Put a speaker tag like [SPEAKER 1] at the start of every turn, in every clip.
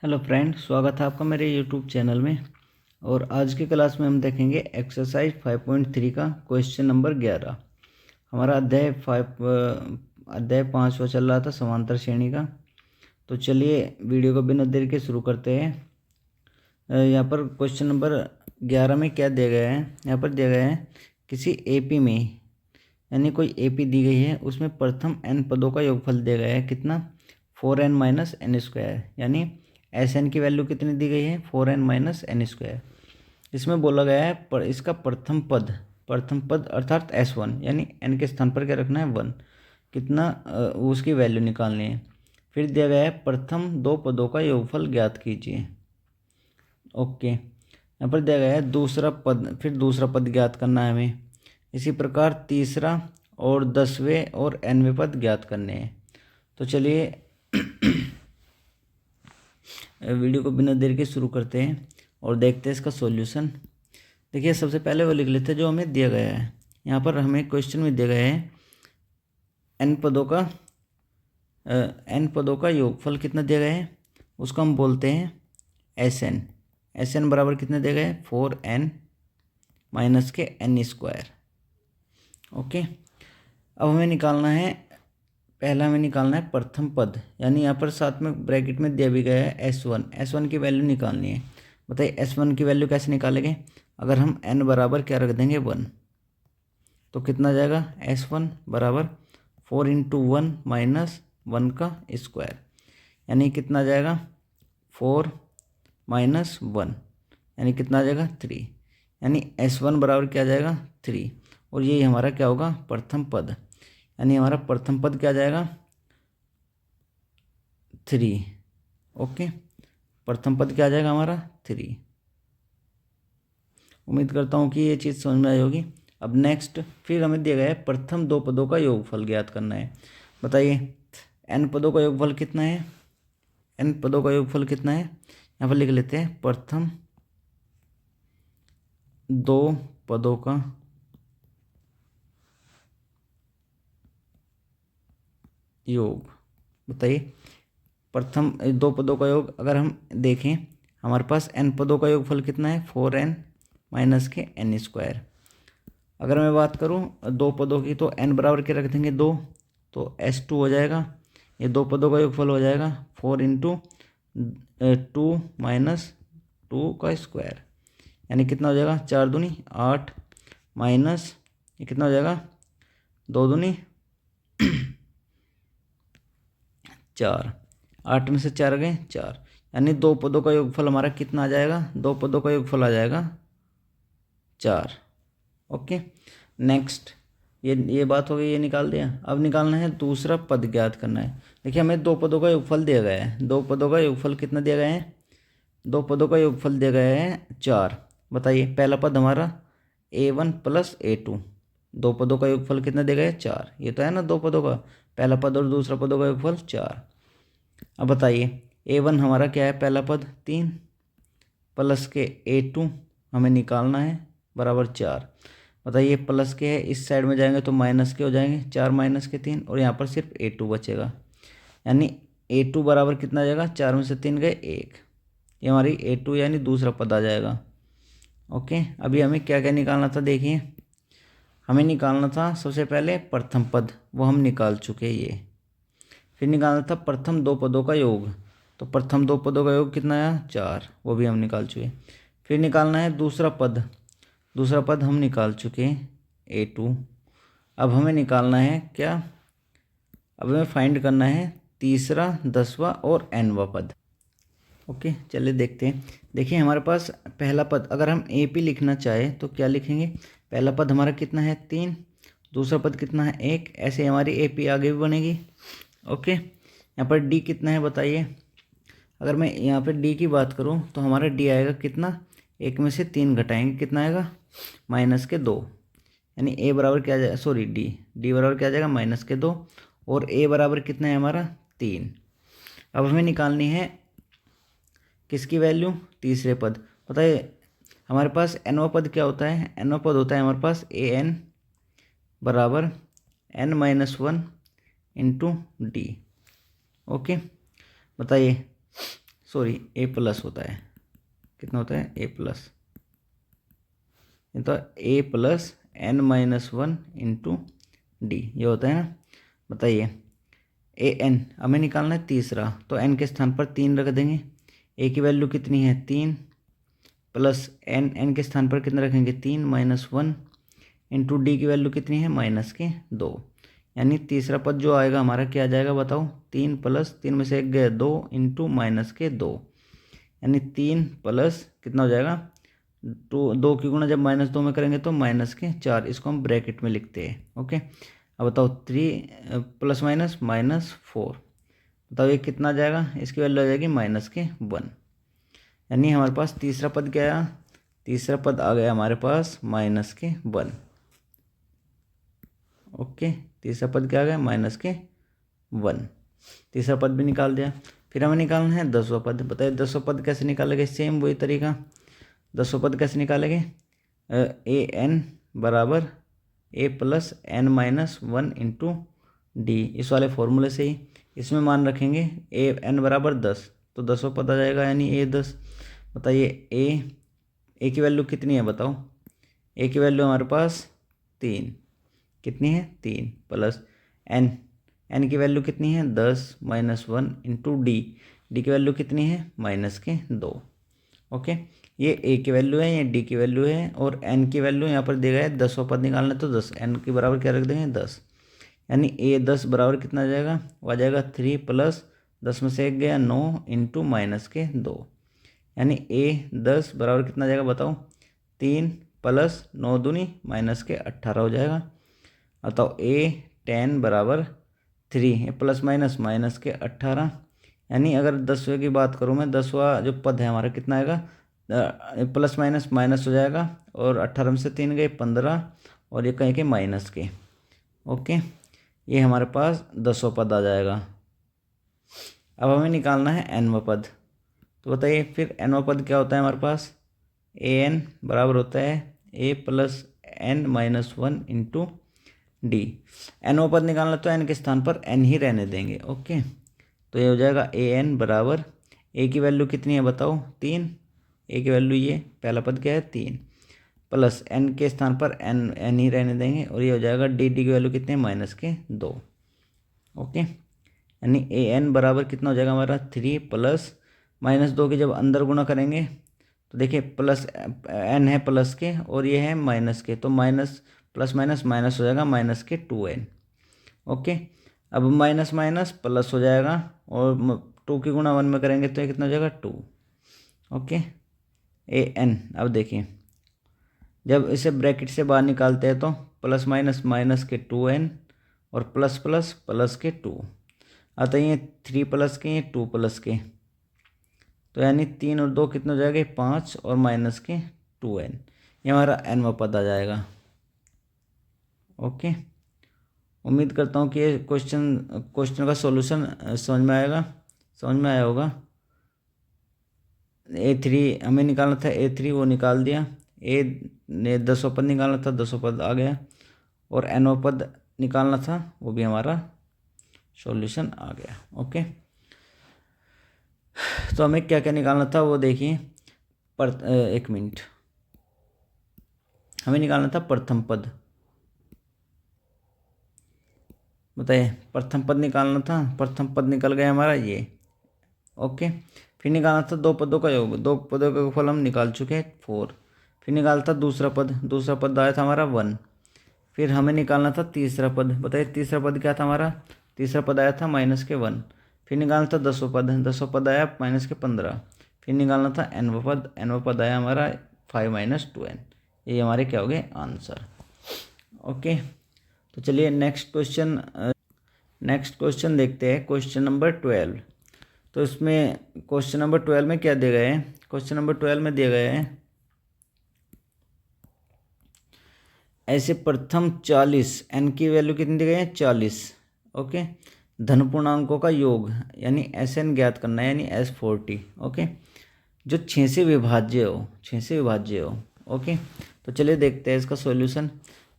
[SPEAKER 1] Hello friend, स्वागत है आपका मेरे यूट्यूब चैनल में। और आज की क्लास में हम देखेंगे एक्सरसाइज 5.3 का क्वेश्चन नंबर 11। हमारा अध्याय 5 चल रहा था, समांतर श्रेणी का। तो चलिए वीडियो को बिना देर के शुरू करते हैं। यहाँ पर क्वेश्चन नंबर 11 में क्या दिया गया है। यहाँ पर दिया गया है किसी एपी में, यानी कोई एपी दी गई है, उसमें प्रथम n पदों का योगफल दिया गया है। कितना? 4n minus N square. यानी एस एन की वैल्यू कितनी दी गई है? 4n minus N square. इसमें बोला गया है पर इसका प्रथम पद अर्थात S1, यानी n के स्थान पर क्या रखना है? 1। कितना उसकी वैल्यू निकालनी है। फिर दिया गया है प्रथम दो पदों का योगफल ज्ञात कीजिए। ओके, यहाँ पर दिया गया है दूसरा पद, फिर दूसरा पद ज्ञात करना है हमें। इसी प्रकार तीसरा और 10वें और nवें पद ज्ञात करने हैं। तो चलिए वीडियो को बिना देर के शुरू करते हैं और देखते हैं इसका सॉल्यूशन। देखिए, सबसे पहले वो लिख लेते हैं जो हमें दिया गया है। यहाँ पर हमें क्वेश्चन में दिया गया है n पदों का योगफल कितना दिया गया है, उसको हम बोलते हैं Sn बराबर कितने दिया गया है? 4n माइनस के n स्क्वायर। ओके, अब हमें निकालना है, पहला हमें निकालना है प्रथम पद, यानी यहाँ पर साथ में ब्रैकेट में दिया भी गया है S1 की वैल्यू निकालनी है। बताइए S1 की वैल्यू कैसे निकालेंगे? अगर हम n बराबर क्या रख देंगे? 1, तो कितना जाएगा? S1 बराबर 4 इंटू 1 माइनस 1 का स्क्वायर, यानी कितना जाएगा? 4 माइनस 1, यानी कितना आ जाएगा? 3। यानी S1 बराबर क्या जाएगा? 3। और यही हमारा क्या होगा? प्रथम पद। यानी हमारा प्रथम पद क्या जाएगा? 3। ओके, प्रथम पद क्या आ जाएगा हमारा? 3। उम्मीद करता हूँ कि ये चीज़ समझ में आई होगी। अब नेक्स्ट, फिर हमें दिया गया है प्रथम दो पदों का योगफल ज्ञात करना है। बताइए n पदों का योगफल कितना है? n पदों का योगफल कितना है? यहाँ पर लिख लेते हैं प्रथम दो पदों का योग। बताइए प्रथम दो पदों का योग अगर हम देखें, हमारे पास n पदों का योगफल कितना है? 4n माइनस के n स्क्वायर। अगर मैं बात करूं दो पदों की, तो n बराबर के रख देंगे 2, तो S2 हो जाएगा। ये दो पदों का योगफल हो जाएगा 4 इंटू 2 माइनस 2 का स्क्वायर, यानी कितना हो जाएगा? 4 दूनी 8 माइनस ये कितना हो जाएगा? 2 दूनी 4, 8 में से 4 गए 4, यानी दो पदों का योगफल हमारा कितना आ जाएगा? दो पदों का योगफल आ जाएगा 4। ओके, नेक्स्ट, ये बात हो गई, ये निकाल दिया। अब निकालना है दूसरा पद ज्ञात करना है। देखिए हमें दो पदों का योगफल दिया गया है। दो पदों का योगफल कितना दिया गया है? दो पदों का योगफल दिया गया है 4। बताइए पहला पद हमारा A1 प्लस A2। दो पदों का योगफल कितना दिया गया है? 4। ये तो है ना दो पदों का, पहला पद और दूसरा पदों का योगफल 4। अब बताइए A1 हमारा क्या है? पहला पद 3 प्लस के A2 हमें निकालना है बराबर 4। बताइए प्लस के है, इस साइड में जाएंगे तो माइनस के हो जाएंगे, 4 माइनस के 3, और यहाँ पर सिर्फ A2 बचेगा। यानी A2 बराबर कितना आ जाएगा? 4 में से 3 गए 1, ये हमारी A2 यानी दूसरा पद आ जाएगा। ओके, अभी हमें क्या क्या निकालना था? देखिए हमें निकालना था सबसे पहले प्रथम पद, वो हम निकाल चुके ये। फिर निकालना था प्रथम दो पदों का योग, तो प्रथम दो पदों का योग कितना आया? 4, वो भी हम निकाल चुके। फिर निकालना है दूसरा पद हम निकाल चुके A2। अब हमें निकालना है क्या? अब हमें फाइंड करना है तीसरा, 10वां और nवां पद। ओके, चलिए देखते हैं। देखिए हमारे पास पहला पद, अगर हम AP लिखना चाहें तो क्या लिखेंगे? पहला पद हमारा कितना है? 3, दूसरा पद कितना है? 1, ऐसे हमारी AP आगे भी बनेगी। ओके, यहाँ पर D कितना है बताइए? अगर मैं यहाँ पर D की बात करूँ तो हमारा D आएगा कितना? 1 में से 3 घटाएंगे, कितना आएगा? माइनस के 2। यानी A बराबर क्या आ जाएगा? सॉरी D बराबर क्या आ जाएगा? माइनस के 2। और A बराबर कितना है हमारा? 3। अब हमें निकालनी है किसकी वैल्यू? तीसरे पद। बताइए हमारे पास nवां पद क्या होता है? nवां पद होता है हमारे पास an बराबर n minus 1 into D। Okay, बताइए सॉरी ए प्लस होता है, कितना होता है ए प्लस, तो A plus N minus one into D, ये होता है ना। बताइए ए एन हमें निकालना है तीसरा, तो एन के स्थान पर 3 रख देंगे। ए की वैल्यू कितनी है 3 प्लस एन, एन के स्थान पर कितना रखेंगे 3 माइनस वन इंटू डी की वैल्यू कितनी है -2, यानी तीसरा पद जो आएगा हमारा क्या आ जाएगा बताओ, 3 प्लस 3 में से 1 गया 2 इंटू -2, यानी 3 प्लस कितना हो जाएगा 2 की गुणा जब -2 में करेंगे तो -4, इसको हम ब्रैकेट में लिखते हैं। ओके, अब बताओ 3 प्लस -4, बताओ ये कितना आ जाएगा, इसकी वैल्यू आ जाएगी -1, यानी हमारे पास तीसरा पद क्या आया, तीसरा पद आ गया हमारे पास -1। ओके, तीसरा पद क्या आ गया -1, तीसरा पद भी निकाल दिया। फिर हमें निकालना है 10वां पद। बताइए 10वां पद कैसे निकालेंगे, सेम वही तरीका। 10वां पद कैसे निकालेंगे, ए एन बराबर A plus N minus one into D, इस वाले फॉर्मूले से ही इसमें मान रखेंगे ए एन बराबर 10, तो 10वां पद आ जाएगा यानी ए 10। बताइए ए की वैल्यू कितनी है बताओ, ए की वैल्यू हमारे पास 3, कितनी है 3 प्लस एन, एन की वैल्यू कितनी है 10 minus one into D, D की वैल्यू कितनी है -2। ओके, ये ए की वैल्यू है, ये डी की वैल्यू है, और एन की वैल्यू यहाँ पर दिया गया है 10वां पद निकालना है तो 10, एन के बराबर क्या रख देंगे 10, यानी ए 10 बराबर कितना आ जाएगा, वो आ जाएगा 3 प्लस 10 में से 1 गया 9 इंटू -2, यानी ए 10 बराबर कितना आ जाएगा बताओ, 3 प्लस 9 दूनी -18 हो जाएगा। बताओ ए 10 बराबर 3 प्लस माइनस के 18, यानी अगर 10वें की बात करूँ मैं, 10वां जो पद है हमारा कितना आएगा, प्लस माइनस हो जाएगा, और 18 में से 3 गए 15, और ये कहीं के माइनस के। ओके, ये हमारे पास 10वां पद आ जाएगा। अब हमें निकालना है nवां पद, तो बताइए फिर nवां पद क्या होता है हमारे पास, ए एन बराबर होता है A plus N minus one into D. nवां पद निकालना तो n के स्थान पर n ही रहने देंगे। ओके, तो ये हो जाएगा ए एन बराबर, ए की वैल्यू कितनी है बताओ 3, ए की वैल्यू ये पहला पद क्या है 3, प्लस एन के स्थान पर एन ही रहने देंगे, और ये हो जाएगा डी, डी की वैल्यू कितनी है -2। ओके, यानी ए एन बराबर कितना हो जाएगा हमारा 3 प्लस -2 के जब अंदर गुणा करेंगे तो देखिए प्लस एन है प्लस के और ये है माइनस के, तो माइनस प्लस माइनस हो जाएगा -2n। ओके, अब माइनस माइनस प्लस हो जाएगा, और 2 की गुणा 1 में करेंगे तो ये कितना हो जाएगा 2। ओके, ए एन, अब देखिए जब इसे ब्रैकेट से बाहर निकालते हैं तो प्लस माइनस के 2n और प्लस प्लस प्लस के 2, अतः ये 3 प्लस के, ये 2 प्लस के, तो यानी 3 और 2 कितना हो जाएगा 5, और माइनस के 2n, ये हमारा nवां पद आ जाएगा। ओके, उम्मीद करता हूँ कि ये क्वेश्चन का सॉल्यूशन समझ में आया होगा। A3 हमें निकालना था, A3 वो निकाल दिया, ए ने 10वां पद निकालना था, 10वां पद आ गया, और nवां पद निकालना था वो भी हमारा सॉल्यूशन आ गया। ओके, तो हमें क्या क्या निकालना था वो देखिए, एक मिनट, हमें निकालना था प्रथम पद। बताइए प्रथम पद निकालना था, प्रथम पद निकल गया हमारा ये। ओके, फिर निकालना था 2 पदों का योग, 2 पदों का योगफल हम निकाल चुके हैं 4। फिर निकालना था दूसरा पद आया था हमारा 1। फिर हमें निकालना था तीसरा पद। बताइए तीसरा पद क्या था हमारा, तीसरा पद आया था -1। फिर निकालना था 10वां पद आया -15। फिर निकालना था nवां पद आया हमारा 5 - 2n। ये हमारे क्या हो गए आंसर। ओके, तो चलिए नेक्स्ट क्वेश्चन देखते हैं, क्वेश्चन नंबर 12। तो इसमें क्वेश्चन नंबर 12 में क्या दिया गया है, क्वेश्चन नंबर 12 में दिया गया है ऐसे प्रथम 40, n की वैल्यू कितनी दी गई है 40। ओके, धन पूर्णांकों का योग यानी Sn ज्ञात करना है, यानी S40। ओके, जो 6 से विभाज्य हो। ओके, तो चलिए देखते हैं इसका सॉल्यूशन।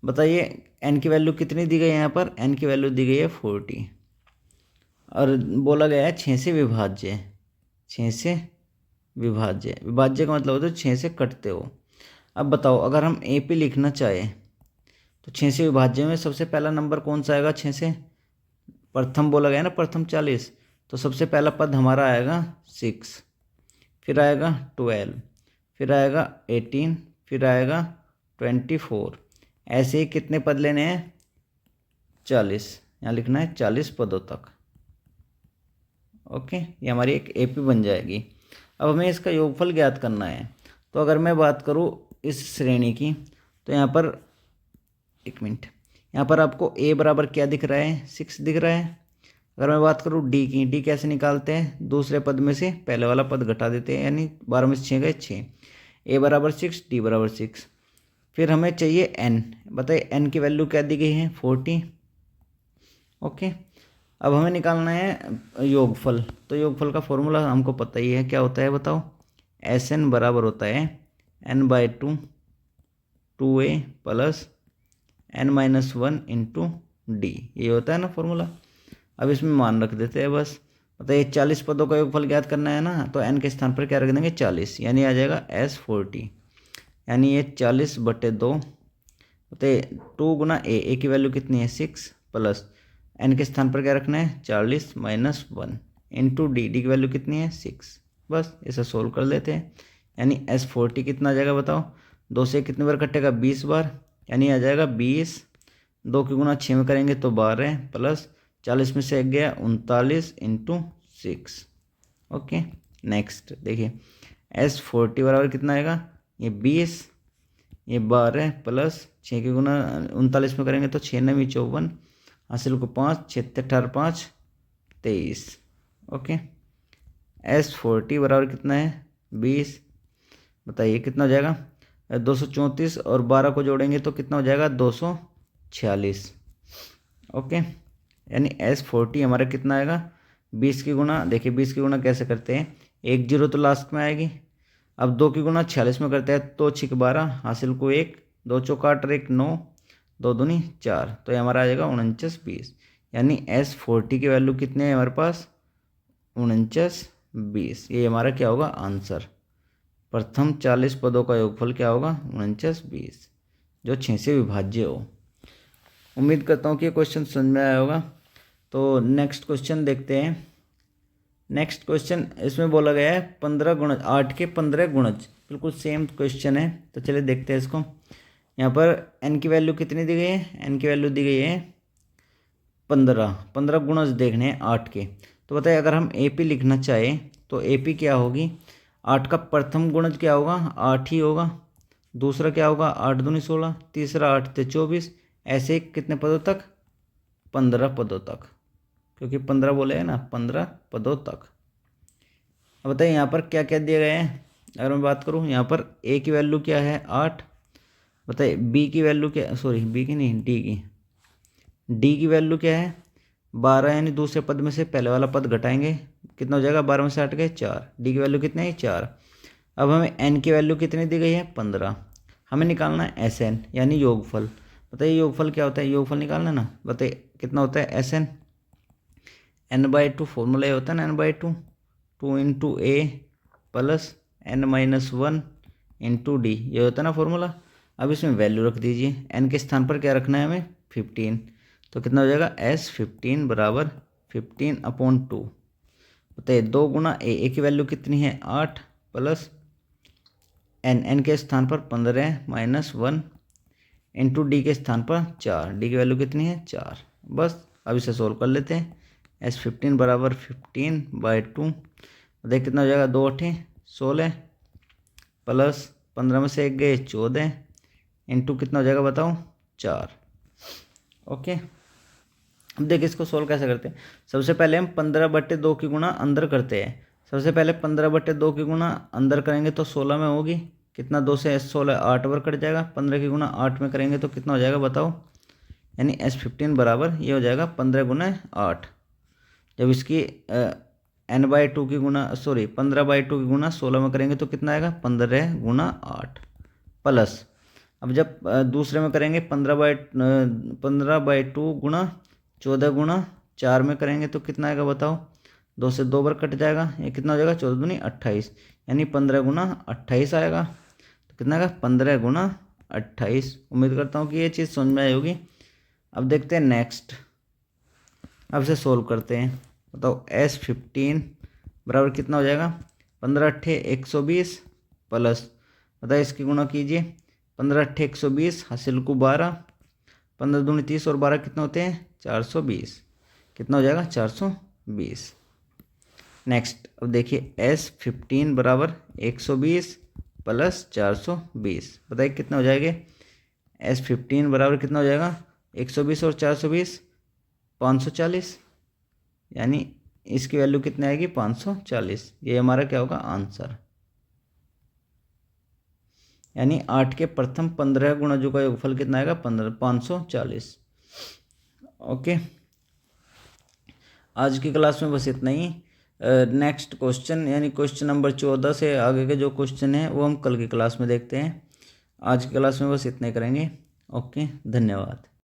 [SPEAKER 1] बताइए n की वैल्यू कितनी दी गई है यहाँ पर, n की वैल्यू दी गई है 40, और बोला गया है 6 से विभाज्य विभाज्य। विभाज्य का मतलब होता है 6 से कटते हो। अब बताओ अगर हम AP लिखना चाहें तो 6 से विभाज्य में सबसे पहला नंबर कौन सा आएगा? 6 से प्रथम बोला गया ना, प्रथम 40, तो सबसे पहला पद हमारा आएगा 6, फिर आएगा 12, फिर आएगा 18, फिर आएगा 24। ऐसे ही कितने पद लेने हैं? 40। यहाँ लिखना है 40 पदों तक। ओके, ये हमारी एक AP बन जाएगी। अब हमें इसका योगफल ज्ञात करना है। तो अगर मैं बात करूँ इस श्रेणी की, तो यहाँ पर एक मिनट, यहाँ पर आपको A बराबर क्या दिख रहा है? 6 दिख रहा है। अगर मैं बात करूँ D की, D कैसे निकालते हैं? दूसरे पद में से पहले वाला पद घटा देते हैं, यानी 12 में से 6 गए 6। A बराबर 6, D बराबर 6। फिर हमें चाहिए N। बताइए N की वैल्यू क्या दी गई है? 40। ओके, अब हमें निकालना है योगफल। तो योगफल का फॉर्मूला हमको पता ही है, क्या होता है बताओ? SN बराबर होता है N/2 2A plus N-1 into D। ये होता है ना फॉर्मूला। अब इसमें मान रख देते हैं बस। बताइए 40 पदों का योगफल ज्ञात करना है ना, तो N के स्थान पर क्या रख देंगे? 40, यानी आ जाएगा S40, यानी ये 40/2। बताइए 2 गुना A की वैल्यू कितनी है? 6 प्लस N के स्थान पर क्या रखना है? 40 माइनस 1 इंटू D की वैल्यू कितनी है? 6। बस इसे सोल्व कर लेते हैं, यानी S40 कितना आ जाएगा बताओ? 2 से कितनी बार कटेगा? 20 बार, यानी आ जाएगा 20। 2 की गुना 6 में करेंगे तो 12 प्लस 40 में से 1 गया 39 इंटू 6। ओके, नेक्स्ट देखिए S40 बराबर कितना आएगा? ये 20, ये 12 प्लस 6 की गुना 39 में करेंगे तो 6 9 54, हासिल को 5, 6 18 5 23। ओके, S40 बराबर कितना है? 20। बताइए कितना हो जाएगा? 234 और 12 को जोड़ेंगे तो कितना हो जाएगा? 246। ओके, यानी S40 हमारा कितना आएगा? 20 की गुना, देखिए 20 की गुना कैसे करते हैं? 1 0 तो लास्ट में आएगी। अब 2 की गुना 46 में करते हैं तो 6 12, हासिल को 1, 2 चौका 8 1 9, 2 दूनी 4, तो ये हमारा आ जाएगा 49 20। यानी S40 की वैल्यू कितनी है हमारे पास? 49 20। ये हमारा क्या होगा? आंसर। प्रथम 40 पदों का योगफल क्या होगा? 49 20, जो 6 से विभाज्य हो। उम्मीद करता हूँ कि ये क्वेश्चन समझ में आया होगा। तो नेक्स्ट क्वेश्चन देखते हैं। नेक्स्ट क्वेश्चन इसमें बोला गया है 15 गुणज, 8 के 15 गुणज, बिल्कुल सेम क्वेश्चन है। तो चलिए देखते हैं इसको। यहाँ पर n की वैल्यू कितनी दी गई है? n की वैल्यू दी गई है 15। 15 गुणज देखने हैं 8 के। तो बताइए अगर हम AP लिखना चाहें तो AP क्या होगी? 8 का प्रथम गुणज क्या होगा? 8 ही होगा। दूसरा क्या होगा? 8 दूनी 16, तीसरा 8 ते 24। ऐसे कितने पदों तक? 15 पदों तक, क्योंकि 15 बोले हैं ना, 15 पदों तक। अब बताइए यहाँ पर क्या क्या दिया गया है। अगर मैं बात करूँ यहाँ पर A की वैल्यू क्या है? 8। बताइए B की वैल्यू क्या, सॉरी B की नहीं, D की वैल्यू क्या है? 12, यानी दूसरे पद में से पहले वाला पद घटाएंगे, कितना हो जाएगा? 12 में से 8 गए 4। D की वैल्यू कितनी है? 4। अब हमें N की वैल्यू कितनी दी गई है? 15। हमें निकालना है SN, यानी योगफल। बताइए योगफल क्या होता है? योगफल निकालना ना। बताइए कितना होता है SN? N/2 फॉर्मूला ये होता है ना, N/2 2 into A plus N-1 into D, ये होता है ना फॉर्मूला। अब इसमें वैल्यू रख दीजिए। N के स्थान पर क्या रखना है हमें? 15। तो कितना हो जाएगा? S15 बराबर 15/2। बताइए 2 गुना A की वैल्यू कितनी है? 8 प्लस N के स्थान पर 15 माइनस 1 इंटू D के स्थान पर 4। D की वैल्यू कितनी है? 4। बस अब इसे सोल्व कर लेते हैं। S15 बराबर 15/2। बताइए कितना हो जाएगा? 2 8 16 प्लस 15 में से 1 गए 14 इंटू कितना हो जाएगा बताओ? 4। ओके, अब देखिए इसको सोल्व कैसे करते हैं। सबसे पहले हम 15/2 की गुणा अंदर करते हैं। सबसे पहले 15/2 की गुणा अंदर करेंगे तो 16 में होगी। कितना? 2 से 16 8 बार कट जाएगा। 15 की गुणा 8 में करेंगे तो कितना हो जाएगा बताओ? यानी S15 बराबर ये हो जाएगा 15 गुना 8। जब इसकी N/2 की गुणा, सॉरी 15/2 की गुणा 16 में करेंगे तो कितना आएगा? 15 गुना 8 प्लस, अब जब दूसरे में करेंगे 15/2 गुणा 14 गुणा 4 में करेंगे तो कितना आएगा बताओ? 2 से 2 बार कट जाएगा, ये कितना हो जाएगा 14 दूनी 28, यानी 15 गुना 28 आएगा। तो कितना आएगा 15 गुना 28। उम्मीद करता हूँ कि ये चीज़ समझ में आई होगी। अब देखते हैं नेक्स्ट, अब इसे सोल्व करते हैं। बताओ S15 बराबर कितना हो जाएगा 15 अट्ठे 120 प्लस, बताइए इसकी गुणा कीजिए 15 अट्ठे 120 हासिल को 12, 15 दूनी 30 और 12 कितना होते हैं 420, कितना हो जाएगा 420। नेक्स्ट अब देखिए S15 बराबर 120 प्लस 420, बताइए कितना हो जाएगा S15 बराबर कितना हो जाएगा 120 और 420 540, यानी इसकी वैल्यू कितनी आएगी 540। ये हमारा क्या होगा आंसर, यानी 8 के प्रथम 15 गुणजों का योगफल कितना आएगा 540। ओके, आज की क्लास में बस इतना ही। नेक्स्ट क्वेश्चन यानी क्वेश्चन नंबर 14 से आगे के जो क्वेश्चन है वो हम कल की क्लास में देखते हैं। आज की क्लास में बस इतना ही करेंगे। ओके, धन्यवाद।